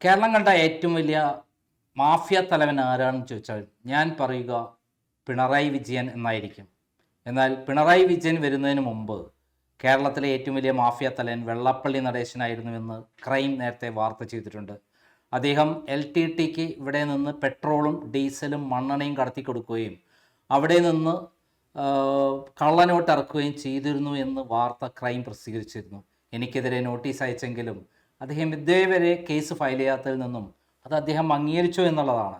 കേരളം കണ്ട ഏറ്റവും വലിയ മാഫിയ തലവൻ ആരാണെന്ന് ചോദിച്ചാൽ ഞാൻ പറയുക പിണറായി വിജയൻ എന്നായിരിക്കും. എന്നാൽ പിണറായി വിജയൻ വരുന്നതിന് മുമ്പ് കേരളത്തിലെ ഏറ്റവും വലിയ മാഫിയ തലവൻ വെള്ളാപ്പള്ളി നടേശനായിരുന്നുവെന്ന് ക്രൈം നേരത്തെ വാർത്ത ചെയ്തിട്ടുണ്ട്. അദ്ദേഹം LTTക്ക് ഇവിടെ നിന്ന് പെട്രോളും ഡീസലും മണ്ണെണ്ണയും കടത്തി കൊടുക്കുകയും അവിടെ നിന്ന് കള്ളനോട്ട് ഇറക്കുകയും ചെയ്തിരുന്നു എന്ന് വാർത്ത ക്രൈം പ്രസിദ്ധീകരിച്ചിരുന്നു. എനിക്കെതിരെ നോട്ടീസ് അയച്ചെങ്കിലും അദ്ദേഹം ഇതേവരെ കേസ് ഫയൽ ചെയ്യാത്തതിൽ നിന്നും അത് അദ്ദേഹം അംഗീകരിച്ചു എന്നുള്ളതാണ്.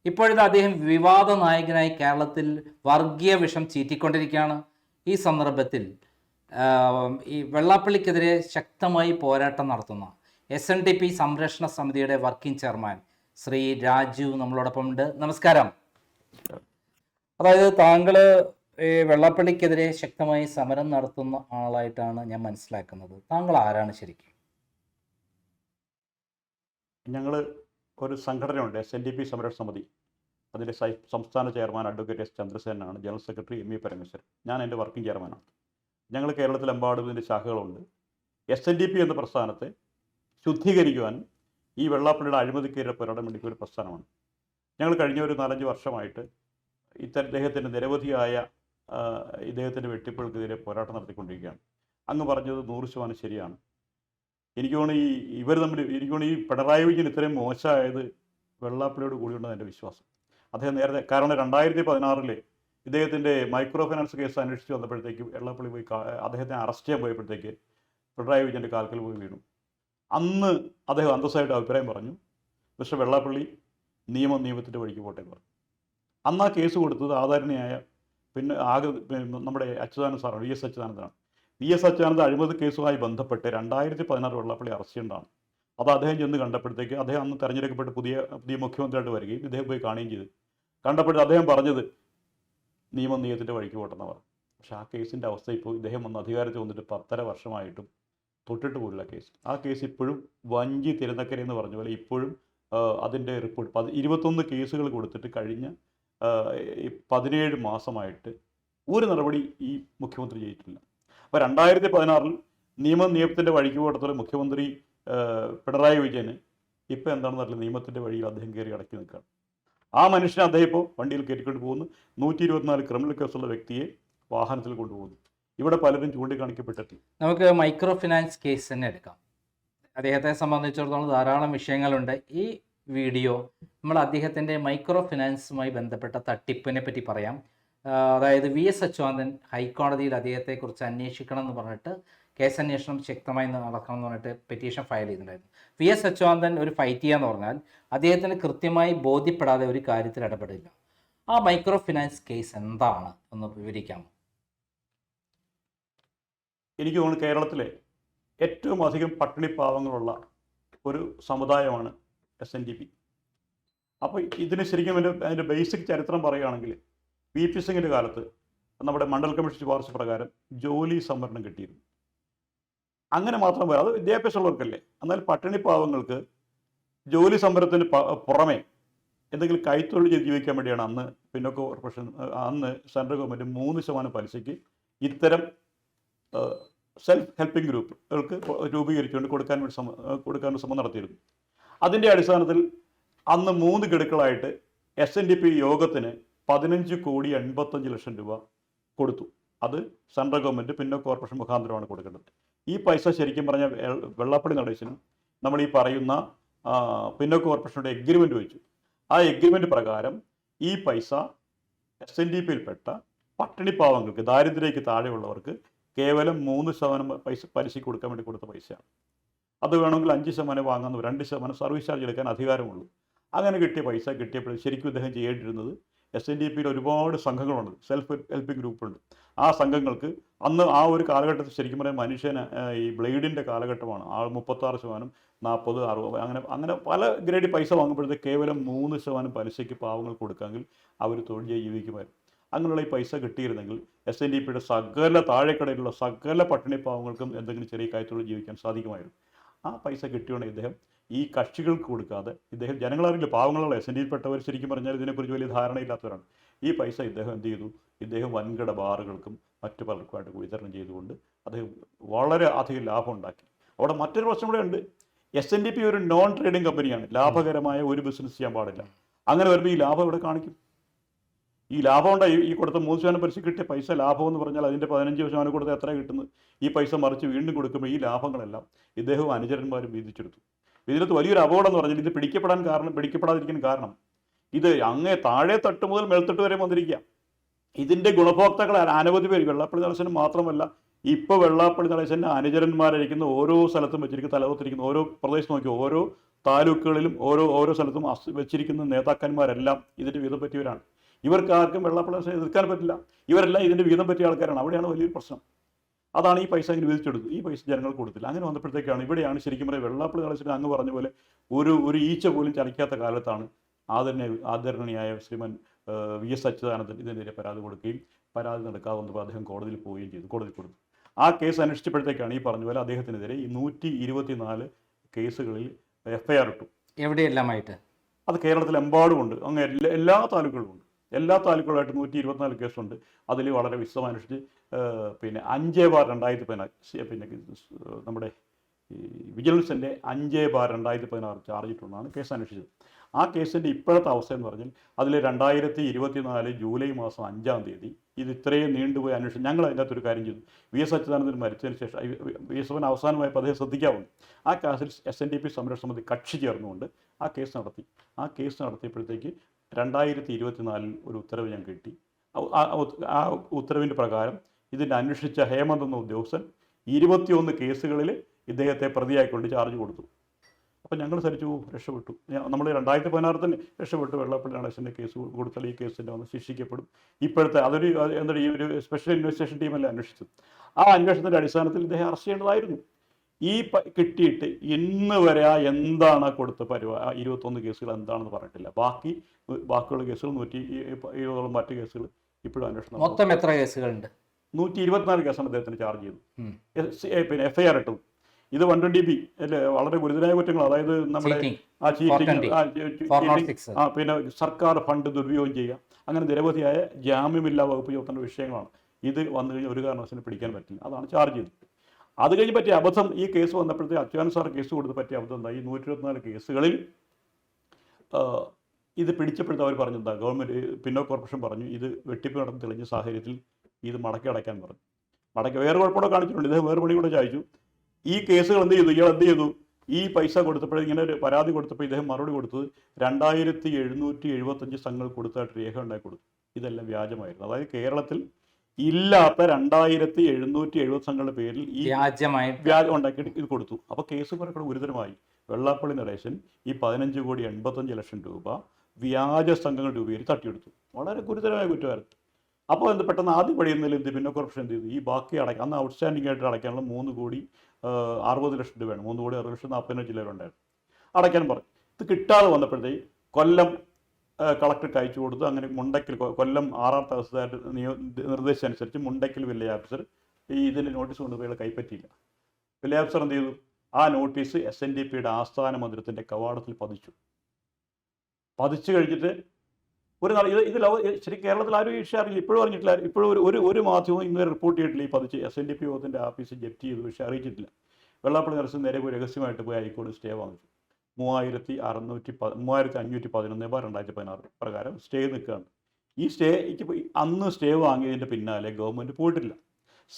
ഇപ്പോഴത്തെ അദ്ദേഹം വിവാദ നായകനായി കേരളത്തിൽ വർഗീയ വിഷം ചീറ്റിക്കൊണ്ടിരിക്കുകയാണ്. ഈ സന്ദർഭത്തിൽ ഈ വെള്ളാപ്പള്ളിക്കെതിരെ ശക്തമായി പോരാട്ടം നടത്തുന്ന SNDP സംരക്ഷണ സമിതിയുടെ വർക്കിംഗ് ചെയർമാൻ ശ്രീ രാജു നമ്മളോടൊപ്പം ഉണ്ട്. നമസ്കാരം. അതായത് താങ്കൾ വെള്ളാപ്പള്ളിക്കെതിരെ ശക്തമായി സമരം നടത്തുന്ന ആളായിട്ടാണ് ഞാൻ മനസ്സിലാക്കുന്നത്. താങ്കൾ ആരാണ് ശരിക്കും? ഞങ്ങൾ ഒരു സംഘടനയുണ്ട്, SNDP സംരക്ഷണ സമിതി. അതിൻ്റെ സംസ്ഥാന ചെയർമാൻ അഡ്വക്കേറ്റ് S ചന്ദ്രസേനാണ്, ജനറൽ സെക്രട്ടറി ME പരമേശ്വരൻ. ഞാൻ എൻ്റെ വർക്കിംഗ് ചെയർമാനാണ്. ഞങ്ങൾ കേരളത്തിലെമ്പാടും ഇതിൻ്റെ ശാഖകളുണ്ട്. SNDP എന്ന പ്രസ്ഥാനത്തെ ശുദ്ധീകരിക്കുവാനും ഈ വെള്ളാപ്പള്ളിയുടെ അഴിമതിക്കെതിരെ പോരാടാൻ വേണ്ടി ഒരു പ്രസ്ഥാനമാണ്. ഞങ്ങൾ കഴിഞ്ഞ ഒരു 4-5 വർഷമായിട്ട് ഇദ്ദേഹത്തിൻ്റെ നിരവധിയായ ഇദ്ദേഹത്തിൻ്റെ വെട്ടിപ്പുകൾക്കെതിരെ പോരാട്ടം നടത്തിക്കൊണ്ടിരിക്കുകയാണ്. അങ്ങ് പറഞ്ഞത് 100% ശരിയാണ്. എനിക്ക് തോന്നുന്നു ഈ പിണറായി വിജയൻ ഇത്രയും മോശമായത് വെള്ളാപ്പള്ളിയോട് കൂടിയുണ്ടെന്ന് എൻ്റെ വിശ്വാസം. അദ്ദേഹം നേരത്തെ, കാരണം 2016 ഇദ്ദേഹത്തിൻ്റെ മൈക്രോ ഫൈനാൻസ് കേസ് അന്വേഷിച്ച് വന്നപ്പോഴത്തേക്ക് വെള്ളാപ്പള്ളി പോയി അദ്ദേഹത്തെ അറസ്റ്റ് ചെയ്യാൻ പോയപ്പോഴത്തേക്ക് പിണറായി വിജയൻ്റെ കാൽക്കൽ പോയി വീണു. അന്ന് അദ്ദേഹം അന്തസ്സായിട്ട് അഭിപ്രായം പറഞ്ഞു, മിസ്റ്റർ വെള്ളാപ്പള്ളി നിയമത്തിൻ്റെ വഴിക്ക് പോട്ടെ എന്ന് പറഞ്ഞു. അന്ന് ആ കേസ് കൊടുത്തത് ആദരണീയായ നമ്മുടെ അച്യുതാനന്ദ സാറാണ്, VS അച്യുതാനന്ദനാണ്. VS അച്യുതാനന്ദ അഴിമതി കേസുമായി ബന്ധപ്പെട്ട് 2016 വെള്ളാപ്പള്ളി അറസ്റ്റ് ചെയ്യേണ്ടതാണ്. അത് അദ്ദേഹം ചെന്ന് കണ്ടപ്പോഴത്തേക്ക് അദ്ദേഹം അന്ന് തെരഞ്ഞെടുക്കപ്പെട്ട് പുതിയ മുഖ്യമന്ത്രിയായിട്ട് വരികയും ഇദ്ദേഹം പോയി കാണുകയും ചെയ്തു. കണ്ടപ്പോഴത്തെ അദ്ദേഹം പറഞ്ഞത് നിയമത്തിൻ്റെ വഴിക്ക് പോട്ടെന്ന് പറഞ്ഞു. പക്ഷേ ആ കേസിൻ്റെ അവസ്ഥ ഇപ്പോൾ ഇദ്ദേഹം വന്ന് അധികാരത്തിൽ വന്നിട്ട് 10.5 വർഷമായിട്ടും തൊട്ടിട്ട് പോലുള്ള കേസ്. ആ കേസ് ഇപ്പോഴും വഞ്ചി തിരുനക്കര എന്ന് പറഞ്ഞ പോലെ ഇപ്പോഴും അതിൻ്റെ റിപ്പോർട്ട് 21 കേസുകൾ കൊടുത്തിട്ട് കഴിഞ്ഞ 17 മാസമായിട്ട് ഒരു നടപടി ഈ മുഖ്യമന്ത്രി ചെയ്തിട്ടില്ല. അപ്പോൾ 2016 നിയമത്തിൻ്റെ വഴിക്ക് പോകത്തുള്ള മുഖ്യമന്ത്രി പിണറായി വിജയന് ഇപ്പോൾ എന്താണെന്ന് അറിയില്ല, നിയമത്തിൻ്റെ വഴിയിൽ അദ്ദേഹം കയറി അടക്കി നിൽക്കുകയാണ്. ആ മനുഷ്യനെ അദ്ദേഹം ഇപ്പോൾ വണ്ടിയിൽ കയറ്റിക്കൊണ്ട് പോകുന്നു. 124 ക്രിമിനൽ കേസുള്ള വ്യക്തിയെ വാഹനത്തിൽ കൊണ്ടുപോകുന്നു. ഇവിടെ പലരും ചൂണ്ടിക്കാണിക്കപ്പെട്ടിട്ടില്ല. നമുക്ക് മൈക്രോ ഫിനാൻസ് കേസ് തന്നെ എടുക്കാം. അദ്ദേഹത്തെ സംബന്ധിച്ചിടത്തോളം ധാരാളം വിഷയങ്ങളുണ്ട്. ഈ വീഡിയോ നമ്മൾ അദ്ദേഹത്തിൻ്റെ മൈക്രോ ഫിനാൻസുമായി ബന്ധപ്പെട്ട തട്ടിപ്പിനെ പറ്റി പറയാം. അതായത് VS അച്യുതാനന്ദൻ ഹൈക്കോടതിയിൽ അദ്ദേഹത്തെക്കുറിച്ച് അന്വേഷിക്കണം എന്ന് പറഞ്ഞിട്ട് കേസന്വേഷണം ശക്തമായി നടക്കണം എന്ന് പറഞ്ഞിട്ട് പെറ്റീഷൻ ഫയൽ ചെയ്തിട്ടുണ്ടായിരുന്നു. VS അച്യുതാനന്ദൻ ഒരു ഫൈറ്റ് ചെയ്യാന്ന് പറഞ്ഞാൽ അദ്ദേഹത്തിന് കൃത്യമായി ബോധ്യപ്പെടാതെ ഒരു കാര്യത്തിൽ ഇടപെടില്ല. ആ മൈക്രോ ഫിനാൻസ് കേസ് എന്താണ് എന്ന് വിവരിക്കാമോ? എനിക്ക് തോന്നുന്നു കേരളത്തിലെ ഏറ്റവും അധികം പട്ടിണി പാവങ്ങളുള്ള ഒരു സമുദായമാണ് SNDP. അപ്പോൾ ഇതിന് ശരിക്കും അതിൻ്റെ ബേസിക് ചരിത്രം പറയുകയാണെങ്കിൽ VP സിംഗിൻ്റെ കാലത്ത് നമ്മുടെ മണ്ഡൽ കമ്മീഷൻ ശുപാർശ പ്രകാരം ജോലി സംവരണം കിട്ടിയിരുന്നു. അങ്ങനെ മാത്രം പോരാ, അത് വിദ്യാഭ്യാസമുള്ളവർക്കല്ലേ. എന്നാൽ പട്ടിണി പാവങ്ങൾക്ക് ജോലി സംവരണത്തിന് പുറമെ എന്തെങ്കിലും കൈത്തൊഴിൽ ചെയ്ത് ജീവിക്കാൻ വേണ്ടിയാണ് അന്ന് പിന്നോക്ക കോർപ്പറേഷൻ, അന്ന് സെൻട്രൽ ഗവൺമെൻറ് 3% പലിശയ്ക്ക് ഇത്തരം സെൽഫ് ഹെൽപ്പിംഗ് ഗ്രൂപ്പുകൾക്ക് രൂപീകരിച്ചുകൊണ്ട് കൊടുക്കാനുള്ള ശ്രമം നടത്തിയിരുന്നു. അതിൻ്റെ അടിസ്ഥാനത്തിൽ അന്ന് 3 ഗഡുക്കളായിട്ട് SNDP യോഗത്തിന് 15,85,00,000 രൂപ കൊടുത്തു. അത് സെൻട്രൽ ഗവൺമെൻറ് പിന്നോക്ക കോർപ്പറേഷൻ മുഖാന്തരമാണ് കൊടുക്കേണ്ടത്. ഈ പൈസ ശരിക്കും പറഞ്ഞാൽ വെള്ളാപ്പള്ളി നടേശനും നമ്മൾ ഈ പറയുന്ന പിന്നോക്ക കോർപ്പറേഷനോട് എഗ്രിമെൻ്റ് വെച്ചു. ആ എഗ്രിമെൻ്റ് പ്രകാരം ഈ പൈസ SNDPയിൽപ്പെട്ട പട്ടിണി പാവങ്ങൾക്ക്, ദാരിദ്ര്യക്ക് താഴെയുള്ളവർക്ക് കേവലം 3% പലിശയ്ക്ക് കൊടുക്കാൻ വേണ്ടി കൊടുത്ത പൈസയാണ്. അത് വേണമെങ്കിൽ 5% വാങ്ങുന്നു, 2% സർവീസ് ചാർജ് എടുക്കാൻ അധികാരമുള്ളൂ. അങ്ങനെ കിട്ടിയ പൈസ കിട്ടിയപ്പോൾ ശരിക്കും ഇദ്ദേഹം ചെയ്യേണ്ടിയിരുന്നത്, SNDPയിൽ ഒരുപാട് സംഘങ്ങളുണ്ട്, സെൽഫ് ഹെൽപ്പിംഗ് ഗ്രൂപ്പുണ്ട്. ആ സംഘങ്ങൾക്ക് അന്ന് ആ ഒരു കാലഘട്ടത്തിൽ ശരിക്കും പറയാൻ മനുഷ്യന് ഈ ബ്ലേഡിൻ്റെ കാലഘട്ടമാണ്. 36%, 40, 60 അങ്ങനെ പല ഗ്രേഡ് പൈസ വാങ്ങുമ്പോഴത്തേക്ക് കേവലം 3% പലിശയ്ക്ക് പാവങ്ങൾ കൊടുക്കാമെങ്കിൽ അവർ തൊഴിൽ ജീവിക്കുമായിരുന്നു. അങ്ങനെയുള്ള ഈ പൈസ കിട്ടിയിരുന്നെങ്കിൽ SNDPയുടെ സകല താഴെക്കടയിലുള്ള സകല പട്ടിണി പാവങ്ങൾക്കും എന്തെങ്കിലും ചെറിയ കൈത്തൊഴിൽ ജീവിക്കാൻ സാധിക്കുമായിരുന്നു. ആ പൈസ കിട്ടിയോണ്ട് ഇദ്ദേഹം ഈ കക്ഷികൾക്ക് കൊടുക്കാതെ, ഇദ്ദേഹം ജനങ്ങളറിയില്ല, പാവങ്ങളുള്ള SNDPയിൽപ്പെട്ടവർ ശരിക്കും പറഞ്ഞാൽ ഇതിനെക്കുറിച്ച് വലിയ ധാരണയില്ലാത്തവരാണ്. ഈ പൈസ ഇദ്ദേഹം എന്ത് ചെയ്തു? ഇദ്ദേഹം വൻകിട ബാറുകൾക്കും മറ്റു പലർക്കുമായിട്ട് വിതരണം ചെയ്തുകൊണ്ട് അദ്ദേഹം വളരെ അധികം ലാഭം ഉണ്ടാക്കി. അവിടെ മറ്റൊരു പ്രശ്നം കൂടെ ഉണ്ട്. SNDP ഒരു നോൺ ട്രേഡിംഗ് കമ്പനിയാണ്, ലാഭകരമായ ഒരു ബിസിനസ് ചെയ്യാൻ പാടില്ല. അങ്ങനെ വരുമ്പോൾ ഈ ലാഭം ഇവിടെ കാണിക്കും. ഈ ലാഭം ഉണ്ടായി ഈ കൊടുത്ത 3% പലിശ കിട്ടിയ പൈസ ലാഭം എന്ന് പറഞ്ഞാൽ അതിൻ്റെ 15% കൊടുത്ത് എത്ര കിട്ടുന്നത്? ഈ പൈസ മറിച്ച് വീണ്ടും കൊടുക്കുമ്പോൾ ഈ ലാഭങ്ങളെല്ലാം ഇദ്ദേഹവും അനുചരന്മാരും വീതിച്ചെടുത്തു. ഇതിനകത്ത് വലിയൊരു അപകടം എന്ന് പറഞ്ഞാൽ ഇത് പിടിക്കപ്പെടാതിരിക്കുന്ന കാരണം ഇത് അങ്ങേ താഴെ തട്ട് മുതൽ മേൽത്തട്ട് വരെ വന്നിരിക്കുക. ഇതിൻ്റെ ഗുണഭോക്താക്കൾ അനവധി പേര്, വെള്ളാപ്പള്ളി നടേശന് മാത്രമല്ല, ഇപ്പോൾ വെള്ളാപ്പള്ളി നടേശൻ്റെ അനുചരന്മാരായിരിക്കുന്ന ഓരോ സ്ഥലത്തും വെച്ചിരിക്കുന്ന തലവത്തിരിക്കുന്ന ഓരോ പ്രദേശത്ത് നോക്കി ഓരോ താലൂക്കുകളിലും ഓരോ സ്ഥലത്തും വെച്ചിരിക്കുന്ന നേതാക്കന്മാരെല്ലാം ഇതിൻ്റെ വീതം പറ്റിയവരാണ്. ഇവർക്ക് ആർക്കും വെള്ളാപ്പള്ളി നടേശനെ എതിർക്കാൻ പറ്റില്ല. ഇവരെല്ലാം ഇതിൻ്റെ വീതം പറ്റിയ ആൾക്കാരാണ്. അവിടെയാണ് വലിയൊരു പ്രശ്നം. അതാണ് ഈ പൈസ അങ്ങനെ വിധിച്ചെടുത്തു. ഈ പൈസ ജനങ്ങൾക്ക് കൊടുത്തില്ല. അങ്ങനെ വന്നപ്പോഴത്തേക്കാണ് ഇവിടെയാണ് ശരിക്കും പറയുക വെള്ളാപ്പള്ളി നടേശന് അങ്ങ് പറഞ്ഞ പോലെ ഒരു ഈച്ച പോലും ചലിക്കാത്ത കാലത്താണ് ആദരണീയായ ശ്രീമാൻ VS അച്യുതാനന്ദൻ ഇതിനെതിരെ പരാതി കൊടുക്കുകയും പരാതി നടക്കാവുന്നപ്പോൾ അദ്ദേഹം കോടതിയിൽ പോവുകയും ചെയ്തു. കോടതി കൊടുത്തു. ആ കേസ് അന്വേഷിച്ചപ്പോഴത്തേക്കാണ് ഈ പറഞ്ഞ പോലെ അദ്ദേഹത്തിനെതിരെ ഈ 124 കേസുകളിൽ FIR ഇട്ടു. എവിടെയെല്ലാമായിട്ട്? അത് കേരളത്തിലെമ്പാടും ഉണ്ട്. അങ്ങ് എല്ലാ താലൂക്കുകളിലും ഉണ്ട്. എല്ലാ താലൂക്കുകളായിട്ട് 124 കേസുണ്ട്. അതിൽ വളരെ വിശദമായി അന്വേഷിച്ച് പിന്നെ 5/2016 പിന്നെ നമ്മുടെ ഈ വിജിലൻസിൻ്റെ 5/2016 ചാർജ് ഇട്ടുകൊണ്ടാണ് കേസ് അന്വേഷിച്ചത്. ആ കേസിൻ്റെ ഇപ്പോഴത്തെ അവസ്ഥ എന്ന് പറഞ്ഞാൽ അതിൽ 2024 ജൂലൈ മാസം 5-ാം തീയതി ഇത് ഇത്രയും നീണ്ടുപോയി അന്വേഷണം. ഞങ്ങൾ അതിൻ്റെ അകത്തൊരു കാര്യം ചെയ്തു. VS അച്യുതാനന്ദൻ മരിച്ചതിന് ശേഷം VS അവസാനമായപ്പോൾ അദ്ദേഹം ശ്രദ്ധിക്കാവുന്നു. ആ കേസിൽ SNDP സംരക്ഷണ സമിതി കക്ഷി ചേർന്നുകൊണ്ട് ആ കേസ് നടത്തി. ആ കേസ് നടത്തിയപ്പോഴത്തേക്ക് 2024 ഒരു ഉത്തരവ് ഞാൻ കിട്ടി. ആ ഉത്തരവിൻ്റെ പ്രകാരം ഇതിൻ്റെ അന്വേഷിച്ച ഹേമന്ത് എന്ന ഉദ്യോഗസ്ഥൻ 21 കേസുകളിൽ ഇദ്ദേഹത്തെ പ്രതിയായിക്കൊണ്ട് ചാർജ് കൊടുത്തു. അപ്പം ഞങ്ങൾ സരിച്ചു രക്ഷപ്പെട്ടു. നമ്മൾ 2016 തന്നെ രക്ഷപ്പെട്ടു. വെള്ളാപ്പള്ളി നടേശൻ്റെ കേസ് കൊടുത്താൽ ഈ കേസിൻ്റെ വന്ന് ശിക്ഷിക്കപ്പെടും. ഇപ്പോഴത്തെ ഈ ഒരു സ്പെഷ്യൽ ഇൻവെസ്റ്റിഗേഷൻ ടീമല്ലേ അന്വേഷിച്ചത്. ആ അന്വേഷണത്തിൻ്റെ അടിസ്ഥാനത്തിൽ ഇദ്ദേഹം അറസ്റ്റ് ചെയ്യേണ്ടതായിരുന്നു. ഈ കിട്ടിയിട്ട് ഇന്ന് വരെ എന്താണ് കൊടുത്ത 21 കേസുകൾ എന്താണെന്ന് പറഞ്ഞിട്ടില്ല. ബാക്കിയുള്ള കേസുകൾ 120 മറ്റ് കേസുകൾ ഇപ്പോഴും അന്വേഷണം. മൊത്തം എത്ര കേസുകളുണ്ട്? 124 കേസാണ് അദ്ദേഹത്തിന് ചാർജ് ചെയ്തു. പിന്നെ FIR ഇട്ടു. ഇത് 120B അല്ലേ, വളരെ ഗുരുതരമായ കുറ്റങ്ങൾ. അതായത് നമ്മുടെ പിന്നെ സർക്കാർ ഫണ്ട് ദുരുപയോഗം ചെയ്യുക, അങ്ങനെ നിരവധിയായ ജാമ്യമില്ലാ വകുപ്പ് ചുമത്തേണ്ട വിഷയങ്ങളാണ്. ഇത് വന്നു കഴിഞ്ഞാൽ ഒരു കാരണവശാലും പിടിക്കാൻ പറ്റില്ല. അതാണ് ചാർജ് ചെയ്തത്. അത് കഴിഞ്ഞ് പറ്റിയ അബദ്ധം, ഈ കേസ് വന്നപ്പോഴത്തേക്ക് അച്യുതാനന്ദൻ സാർ കേസ് കൊടുത്ത് പറ്റിയ അബദ്ധം എന്താ, ഈ 124 കേസുകളിൽ ഇത് പിടിച്ചപ്പോഴത്തെ അവർ പറഞ്ഞെന്താ, ഗവൺമെൻറ് പിന്നോക്ക കോർപ്പറേഷൻ പറഞ്ഞു ഇത് വെട്ടിപ്പ് നടന്ന് തെളിഞ്ഞ സാഹചര്യത്തിൽ ഇത് മടക്കി അടയ്ക്കാൻ പറഞ്ഞു. വേറെ കുഴപ്പമൂടെ കാണിച്ചിട്ടുണ്ട്. ഇദ്ദേഹം വേറെ പണി കൂടെ ചോദിച്ചു. ഈ കേസുകൾ എന്ത് ചെയ്തു, ഇയാൾ എന്ത് ചെയ്തു, ഈ പൈസ കൊടുത്തപ്പോൾ ഇങ്ങനെ ഒരു പരാതി കൊടുത്തപ്പോൾ ഇദ്ദേഹം മറുപടി കൊടുത്തത് 2775 സംഘങ്ങൾ കൊടുത്തായിട്ട് രേഖ ഉണ്ടാക്കി കൊടുത്തു. ഇതെല്ലാം വ്യാജമായിരുന്നു. അതായത് കേരളത്തിൽ ഇല്ലാത്ത 2770 സംഘങ്ങളുടെ പേരിൽ ഈ വ്യാജം ഉണ്ടാക്കിയിട്ട് ഇത് കൊടുത്തു. അപ്പോൾ കേസ് കുറെ കൂടെ ഗുരുതരമായി. വെള്ളാപ്പള്ളി നടേശൻ ഈ 15,85,00,000 രൂപ വ്യാജ സംഘങ്ങൾ രൂപയിൽ തട്ടിയെടുത്തു. വളരെ ഗുരുതരമായ കുറ്റമായിരുന്നു. അപ്പോൾ പെട്ടെന്ന് ആദ്യം പടിയുന്നതിൽ പിന്നോക്ക കോർപ്പറേഷൻ എന്ത് ചെയ്തു, ഈ ബാക്കി അടയ്ക്കാം, അന്ന് ഔട്ട്സ്റ്റാൻഡിംഗ് ആയിട്ട് അടയ്ക്കാനുള്ള 3,60,00,000 രൂപയാണ്. 3,60,40,000 ചിലരുണ്ടായിരുന്നു. അടയ്ക്കാൻ പറഞ്ഞു. ഇത് കിട്ടാതെ വന്നപ്പോഴത്തേക്ക് കൊല്ലം കളക്ടർക്ക് അയച്ചു കൊടുത്തു. അങ്ങനെ മുണ്ടയ്ക്കൽ കൊല്ലം 6-ാം തഹസിൽദാരുടെ നിർദ്ദേശം അനുസരിച്ച് മുണ്ടയ്ക്കൽ വില്ലേജ് ഓഫീസർ ഇതിൻ്റെ നോട്ടീസ് കൊണ്ടുപോയി കൈപ്പറ്റിയില്ല. വില്ലേജ് ഓഫീസർ എന്ത് ചെയ്തു, ആ നോട്ടീസ് SNDPയുടെ ആസ്ഥാന മന്ദിരത്തിൻ്റെ കവാടത്തിൽ പതിച്ചു കഴിഞ്ഞിട്ട് ഒരു നാൾ ഇത് ശരി കേരളത്തിൽ ആരും ഈ വിഷയം അറിയില്ല, ഇപ്പോഴും അറിഞ്ഞിട്ടില്ല. ഇപ്പോഴും ഒരു മാധ്യമവും ഇന്നുവരെ റിപ്പോർട്ട് ചെയ്തിട്ടില്ല. ഈ പതിച്ച് SNDP യോഗത്തിൻ്റെ ആഫീസ് ജപ്തി ചെയ്തു, പക്ഷേ അറിയിച്ചിട്ടില്ല. വെള്ളാപ്പള്ളി നടേശൻ നേരെ പോയി രഹസ്യമായിട്ട് പോയി ഹൈക്കോടതി സ്റ്റേ വാങ്ങിച്ചു. 3511/2016 പ്രകാരം സ്റ്റേ നിൽക്കുകയാണ്. ഈ സ്റ്റേക്ക് അന്ന് സ്റ്റേ വാങ്ങിയതിൻ്റെ പിന്നാലെ ഗവൺമെൻറ് പോയിട്ടില്ല.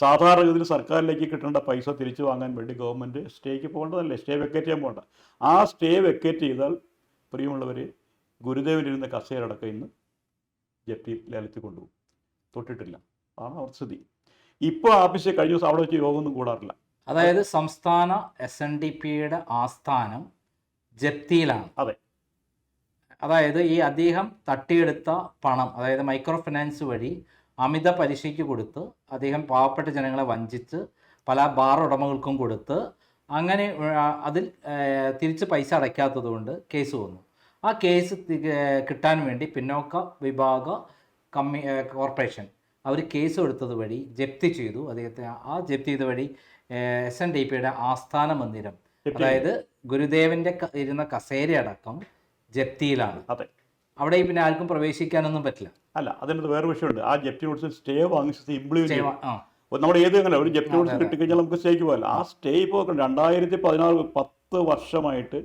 സാധാരണഗതിയിൽ സർക്കാരിലേക്ക് കിട്ടേണ്ട പൈസ തിരിച്ചു വാങ്ങാൻ വേണ്ടി ഗവൺമെൻറ് സ്റ്റേക്ക് പോകേണ്ടതല്ലേ, സ്റ്റേ വെക്കേറ്റ് ചെയ്യാൻ പോകണ്ട. ആ സ്റ്റേ വെക്കേറ്റ് ചെയ്താൽ പ്രിയമുള്ളവർ ഗുരുദേവനിരുന്ന കസേരടക്കം ഇന്ന് ജപ്തി ലേലത്തിൽ കൊണ്ടുപോകും. തൊട്ടിട്ടില്ല. അതാണ് അവരുടെ സ്ഥിതി. ഇപ്പോൾ ആഫീസ് കഴിഞ്ഞ ദിവസം അവിടെ വെച്ച് യോഗമൊന്നും കൂടാറില്ല. അതായത് സംസ്ഥാന SNDPയുടെ ആസ്ഥാനം ജപ്തിയിലാണ്. അതെ. അതായത് ഈ അദ്ദേഹം തട്ടിയെടുത്ത പണം, അതായത് മൈക്രോ ഫിനാൻസ് വഴി അമിത പലിശയ്ക്ക് കൊടുത്ത് അദ്ദേഹം പാവപ്പെട്ട ജനങ്ങളെ വഞ്ചിച്ച് പല ബാർ ഉടമകൾക്കും കൊടുത്ത് അങ്ങനെ അതിൽ തിരിച്ച് പൈസ അടയ്ക്കാത്തത് കൊണ്ട് കേസ് വന്നു. ആ കേസ് കിട്ടാൻ വേണ്ടി പിന്നോക്ക വിഭാഗ കോർപ്പറേഷൻ അവർ കേസ് എടുത്തത് വഴി ജപ്തി ചെയ്തു അദ്ദേഹത്തെ. ആ ജപ്തി ചെയ്ത വഴി SNDPയുടെ ആസ്ഥാന മന്ദിരം, അതായത് ഗുരുദേവന്റെ ഇരുന്ന കസേരയടക്കം ജപ്തിയിലാണ്. അതെ. അവിടെ പിന്നെ ആർക്കും പ്രവേശിക്കാനൊന്നും പറ്റില്ല. അല്ല, അതിനകത്ത് വേറെ വിഷയമുണ്ട്. ആ ജപ്തി നോട്ടീസിൽ സ്റ്റേ വാങ്ങിച്ചത് ഇംപ്ലിമെന്റ് നമ്മുടെ ഏത് അങ്ങനെ ഒരു ജപ്തി നോട്ടീസ് കിട്ടിക്കഴിഞ്ഞാൽ നമുക്ക് സ്റ്റേക്ക് പോകല്ല. ആ സ്റ്റേ ഇപ്പോൾ 2016 10 വർഷമായിട്ട്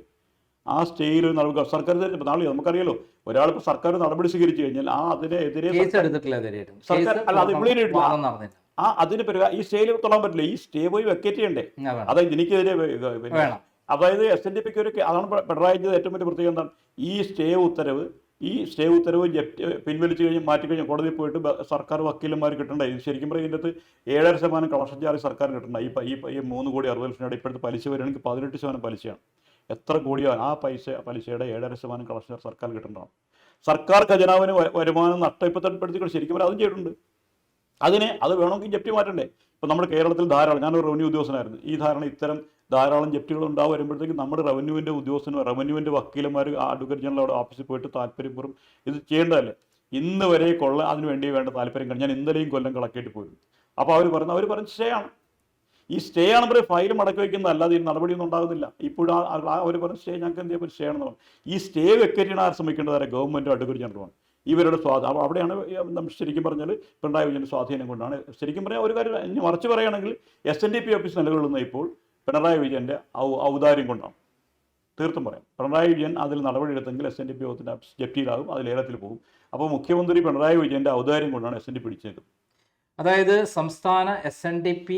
ആ സ്റ്റേയിൽ നൽകുക സർക്കാർ നാളെ നമുക്കറിയാലോ, ഒരാളിപ്പോൾ സർക്കാർ നടപടി സ്വീകരിച്ചു കഴിഞ്ഞാൽ അതിനെതിരെ കേസ് എടുത്തിട്ടില്ല ഇതുവരെയായിട്ടും. സർക്കാർ കേസ് അല്ല അത് ഇമ്മീഡിയറ്റ് വാദം നടന്നില്ല. അതിന് ഈ സ്റ്റേയിൽ തൊള്ളാൻ പറ്റില്ല, ഈ സ്റ്റേ പോയി വെക്കേറ്റ് ചെയ്യണ്ടേ. വേണം. അതായത് എനിക്കെതിരെ വേണം. അതായത് SNDPക്ക് ഒരു അതാണ് പിണറായി വിജയൻ ഏറ്റവും വലിയ പ്രത്യേകത എന്താണ്, ഈ സ്റ്റേ ഉത്തരവ് പിൻവലിച്ചു കഴിഞ്ഞ് മാറ്റിക്കഴിഞ്ഞാൽ കോടതിയിൽ പോയിട്ട് സർക്കാർ വക്കീലന്മാർ കിട്ടണ്ട. ഇത് ശരിക്കും പറയും ഇതിൻ്റെ അകത്ത് 7.5% കളക്ഷൻ ചാർജ് സർക്കാർ കിട്ടണ്ട. ഈ 3,60,00,000 ഇപ്പോഴത്തെ പലിശ വരികയാണെങ്കിൽ 18% പലിശയാണ്. എത്ര കോടിയാണ് ആ പലിശയുടെ 7.5% കളക്ഷൻ ചാർജ് സർക്കാർ കിട്ടേണ്ടതാണ്. സർക്കാർ ഖജനാവിന് വരുമാനം നഷ്ടപ്പെടുത്തിക്കൊണ്ട് ശരിക്കും പറഞ്ഞാൽ അതും ചെയ്തിട്ടുണ്ട്. അത് വേണമെങ്കിൽ ജപ്തി മാറ്റണ്ടേ. ഇപ്പം നമ്മുടെ കേരളത്തിൽ ധാരാളം, ഞാനൊരു റവന്യൂ ഉദ്യോഗസ്ഥനായിരുന്നു, ഈ ഇത്തരം ധാരാളം ജപ്തികൾ ഉണ്ടാവും വരുമ്പോഴത്തേക്കും നമ്മുടെ റവന്യൂവിൻ്റെ ഉദ്യോഗസ്ഥനും റവന്യൂവിൻ്റെ വക്കീലന്മാർ അഡ്വക്കേറ്റ് ജനറൽ ഓഫീസിൽ പോയിട്ട് താല്പര്യപൂർവ്വം ഇത് ചെയ്യേണ്ടതല്ലേ. ഇന്ന് വരെ അതിന് വേണ്ടി വേണ്ട താല്പര്യം ഞാൻ ഇന്നലെയും കൊല്ലം കളക്ടറേറ്റ് പോയിരുന്നു. അപ്പോൾ അവർ പറഞ്ഞ സ്റ്റേ ആണ്. ഈ സ്റ്റേ ആണ് പറയും ഫയൽ മടക്കി വയ്ക്കുന്നത്, അല്ലാതെ ഈ നടപടിയൊന്നും ഉണ്ടാകുന്നില്ല. ഇപ്പോഴും അവർ പറഞ്ഞ സ്റ്റേ ഞങ്ങൾക്ക് എന്ത് ചെയ്യാൻ സ്റ്റേ ആണെന്ന് പറഞ്ഞു. ഈ സ്റ്റേ വെക്കേറ്റ് ചെയ്യണ ആർ ശ്രമിക്കേണ്ടത് ഗവൺമെൻറ്റും അഡ്വക്കേറ്റ് ജനറലുമാണ്. ഇവരുടെ അപ്പോൾ അവിടെയാണ് നമ്മൾ ശരിക്കും പറഞ്ഞാൽ പിണറായി വിജയൻ്റെ സ്വാധീനം കൊണ്ടാണ്. ശരിക്കും പറഞ്ഞാൽ ഒരു കാര്യം ഇനി മറിച്ച് പറയുകയാണെങ്കിൽ SNDP ഓഫീസ് നിലകൊള്ളുന്ന ഇപ്പോൾ പിണറായി വിജയൻ്റെ ഔദാര്യം കൊണ്ടാണ്. തീർത്തും പറയാം, പിണറായി വിജയൻ അതിൽ നടപടിയെടുത്തെങ്കിൽ SNDP ഓഫീസിൻ്റെ ജപ്തിയിലാകും, അത് ലേലത്തിൽ പോകും. അപ്പോൾ മുഖ്യമന്ത്രി പിണറായി വിജയൻ്റെ ഔദാര്യം കൊണ്ടാണ് SNDP പിടിച്ചത്. അതായത് സംസ്ഥാന SNDP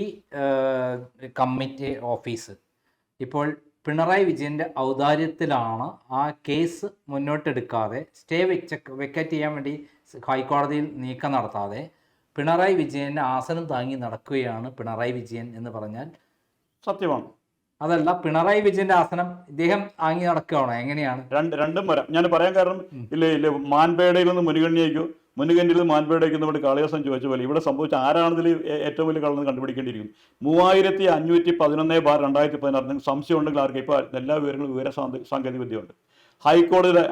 കമ്മിറ്റി ഓഫീസ് ഇപ്പോൾ പിണറായി വിജയൻ്റെ ഔദാര്യത്തിലാണ് ആ കേസ് മുന്നോട്ടെടുക്കാതെ സ്റ്റേ വെക്കേറ്റ് ചെയ്യാൻ വേണ്ടി ഹൈക്കോടതിയിൽ നീക്കം നടത്താതെ പിണറായി വിജയൻ്റെ ആസനം താങ്ങി നടക്കുകയാണ് പിണറായി വിജയൻ എന്ന് പറഞ്ഞാൽ സത്യമാണ്. അതല്ല, പിണറായി വിജയൻ്റെ ആസനം ഇദ്ദേഹം താങ്ങി നടക്കുകയാണോ, എങ്ങനെയാണ്? രണ്ടും വരാം. ഞാൻ പറയാൻ കാരണം ഇല്ല മാൻപേടയിൽ നിന്ന് മുനുകണ്ടിയിൽ നിന്ന് മാൻപേടയ്ക്ക് നമ്മുടെ കാളിദാസൻ ചോദിച്ച പോലെ ഇവിടെ സംഭവിച്ച ആരാണതിൽ ഏറ്റവും വലിയ കള്ളെന്ന് കണ്ടുപിടിക്കേണ്ടിയിരിക്കും. 3511/2016 സംശയം ഉണ്ടെങ്കിൽ ആർക്കും ഇപ്പോൾ എല്ലാ വിവര സാങ്കേതിക വിദ്യയുണ്ട്. ഹൈക്കോടതിയുടെ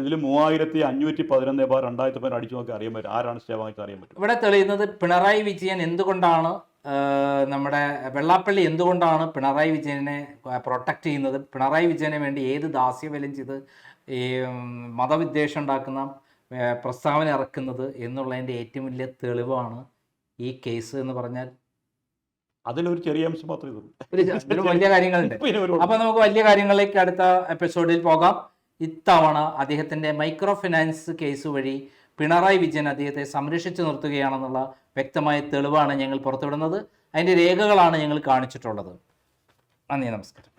ഇതിൽ 3511/2016 അടിച്ചു നോക്കി അറിയാൻ പറ്റും ആരാണ് സ്റ്റേ വാങ്ങിച്ച് അറിയാൻ പറ്റും. ഇവിടെ തെളിയുന്നത് പിണറായി വിജയൻ എന്തുകൊണ്ടാണ് നമ്മുടെ വെള്ളാപ്പള്ളി എന്തുകൊണ്ടാണ് പിണറായി വിജയനെ പ്രൊട്ടക്റ്റ് ചെയ്യുന്നത്, പിണറായി വിജയനെ വേണ്ടി ഏത് ദാസ്യവേലം ചെയ്ത് ഈ മതവിദ്വേഷം ഉണ്ടാക്കുന്ന പ്രസ്താവന ഇറക്കുന്നത് എന്നുള്ളതിൻ്റെ ഏറ്റവും വലിയ തെളിവാണ് ഈ കേസ് എന്ന് പറഞ്ഞാൽ. അതിലൊരു ചെറിയ അംശം മാത്രമേ ഇതിൽ വലിയ കാര്യങ്ങളുണ്ട്. അപ്പോൾ നമുക്ക് വലിയ കാര്യങ്ങളിലേക്ക് അടുത്ത എപ്പിസോഡിൽ പോകാം. ഇത്തവണ അദ്ദേഹത്തിൻ്റെ മൈക്രോ ഫിനാൻസ് കേസ് വഴി പിണറായി വിജയൻ അദ്ദേഹത്തെ സംരക്ഷിച്ചു നിർത്തുകയാണെന്നുള്ള വ്യക്തമായ തെളിവാണ് ഞങ്ങൾ പുറത്തുവിടുന്നത്. അതിൻ്റെ രേഖകളാണ് ഞങ്ങൾ കാണിച്ചിട്ടുള്ളത്. നന്ദി, നമസ്കാരം.